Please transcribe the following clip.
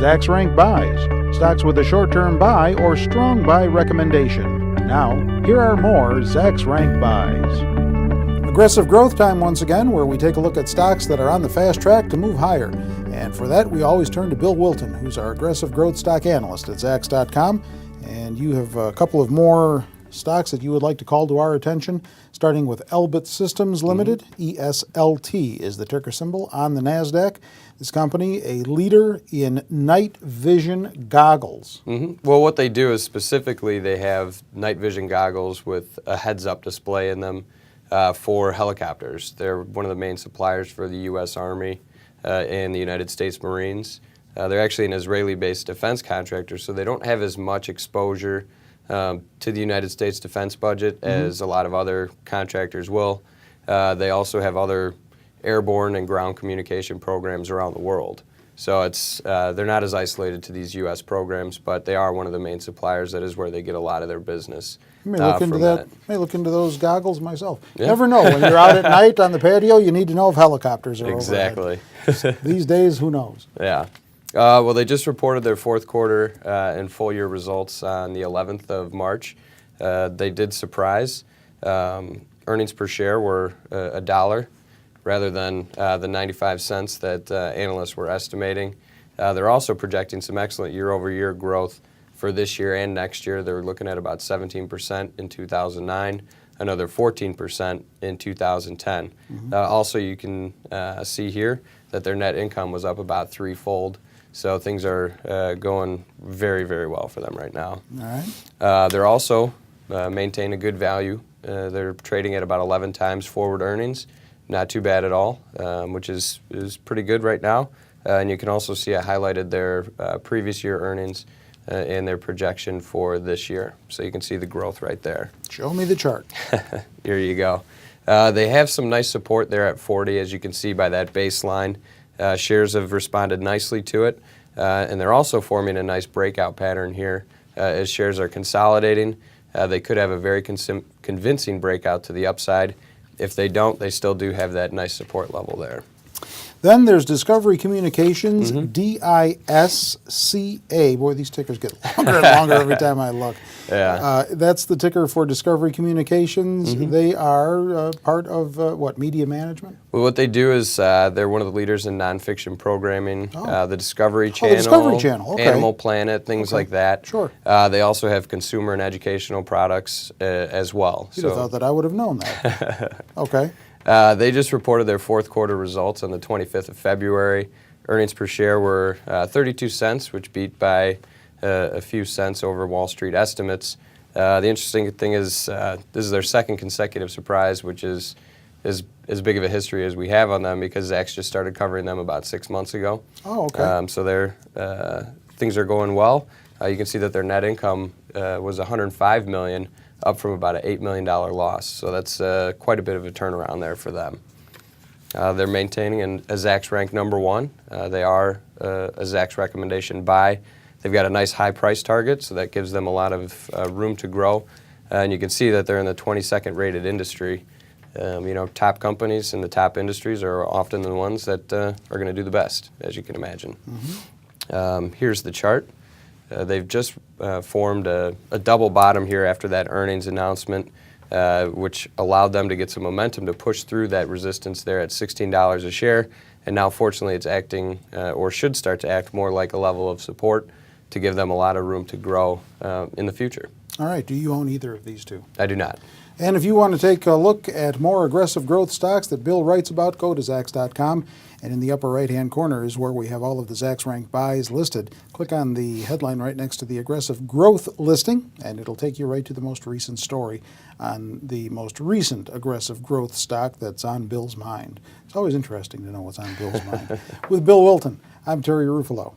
Zacks Rank Buys, stocks with a short-term buy or strong buy recommendation. Now, here are more Zacks Rank Buys. Aggressive growth time once again, where we take a look at stocks that are on the fast track to move higher. And for that, we always turn to Bill Wilton, who's our aggressive growth stock analyst at Zacks.com. And you have a couple of more stocks that you would like to call to our attention, starting with Elbit Systems Ltd. ESLT is the ticker symbol on the NASDAQ. This company, a leader in night vision goggles. Well, what they do is specifically they have night vision goggles with a heads-up display in them for helicopters. They're one of the main suppliers for the U.S. Army and the United States Marines. They're actually an Israeli-based defense contractor, so they don't have as much exposure to the United States defense budget as a lot of other contractors will. They also have other airborne and ground communication programs around the world. So it's they're not as isolated to these U.S. programs, but they are one of the main suppliers. That is where they get a lot of their business. I may look into that. May look into those goggles myself. Yeah. Never know. When you're out at night on the patio, you need to know if helicopters are exactly. overhead. These days, who knows? Yeah. Well, they just reported their fourth quarter and full year results on the 11th of March. They did surprise. Earnings per share were $1 rather than the 95 cents that analysts were estimating. They're also projecting some excellent year-over-year growth for this year and next year. They're looking at about 17% in 2009, another 14% in 2010. Also, you can see here that their net income was up about threefold. So things are going very, very well for them right now. All right. They're also maintain a good value. They're trading at about 11 times forward earnings. Not too bad at all, which is pretty good right now. And you can also see I highlighted their previous year earnings and their projection for this year. So you can see the growth right there. Show me the chart. Here you go. They have some nice support there at 40, as you can see by that baseline. Shares have responded nicely to it, and they're also forming a nice breakout pattern here as shares are consolidating. They could have a very convincing breakout to the upside. If they don't, they still do have that nice support level there. Then there's Discovery Communications, DISCA. Boy, these tickers get longer and longer every time I look. Yeah. That's the ticker for Discovery Communications. They are part of, what, media management? Well, what they do is they're one of the leaders in nonfiction programming, the Discovery Channel, the Discovery Channel. Okay. Animal Planet, things like that. Sure. They also have consumer and educational products as well. You'd have thought that I would have known that. Okay. They just reported their fourth quarter results on the 25th of February. Earnings per share were 32 cents, which beat by a few cents over Wall Street estimates. The interesting thing is this is their second consecutive surprise, which is as big of a history as we have on them because Zacks just started covering them about 6 months ago. Oh, okay. So things are going well. You can see that their net income was $105 million, up from about an $8 million loss. So that's quite a bit of a turnaround there for them. They're maintaining a Zacks rank #1. They are a Zacks recommendation buy. They've got a nice high price target, so that gives them a lot of room to grow. And you can see that they're in the 22nd rated industry. Top companies in the top industries are often the ones that are going to do the best, as you can imagine. Here's the chart. They've just formed a double bottom here after that earnings announcement, which allowed them to get some momentum to push through that resistance there at $16 a share. And now, fortunately, it's acting or should start to act more like a level of support to give them a lot of room to grow in the future. All right. Do you own either of these two? I do not. And if you want to take a look at more aggressive growth stocks that Bill writes about, go to Zacks.com. And in the upper right-hand corner is where we have all of the Zacks rank buys listed. Click on the headline right next to the aggressive growth listing, and it'll take you right to the most recent story on the most recent aggressive growth stock that's on Bill's mind. It's always interesting to know what's on Bill's mind. With Bill Wilton, I'm Terry Ruffalo.